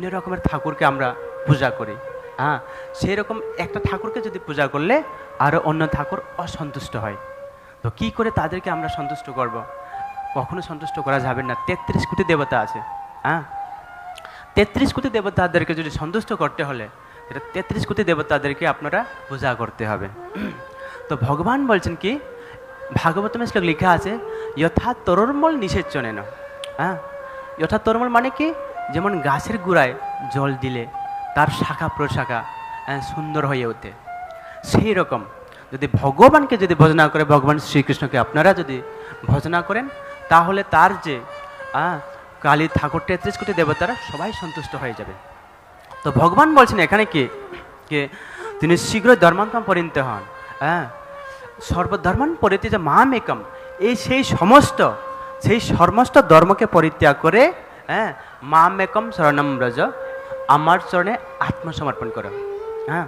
বিভিন্ন রকমের ঠাকুরকে আমরা পূজা করি। হ্যাঁ, সেই রকম একটা ঠাকুরকে যদি পূজা করলে আরও অন্য ঠাকুর অসন্তুষ্ট হয়। তো কী করে তাদেরকে আমরা সন্তুষ্ট করব? কখনো সন্তুষ্ট করা যাবে না। 33 কোটি দেবতা আছে। হ্যাঁ, 33 কোটি দেবতাদেরকে যদি সন্তুষ্ট করতে হলে এটা 33 কোটি দেবতাদেরকে আপনারা পূজা করতে হবে। তো ভগবান বলছেন কি, ভাগবতমে শ্লোক লেখা আছে, যথা তরুর্মল নিষেচনেন। হ্যাঁ, যথা তরুর্মল মানে কি, যেমন গাছের গোড়ায় জল দিলে তার শাখা প্রশাখা সুন্দর হয়ে ওঠে, সেই রকম যদি ভগবানকে যদি ভজনা করে, ভগবান শ্রীকৃষ্ণকে আপনারা যদি ভজনা করেন, তাহলে তার যে কালী ঠাকুর 33 কোটি দেবতারা সবাই সন্তুষ্ট হয়ে যাবে। তো ভগবান বলছেন এখানে কি, তিনি শীঘ্রই ধর্মান্তম পরিণত হন। হ্যাঁ, সর্বধর্মান পরিত্যাজ্য মাম একম, এই সেই সমস্ত ধর্মকে পরিত্যাগ করে মাম একম শরণম ব্রজ, আমার চরণে আত্মসমর্পণ করো। হ্যাঁ।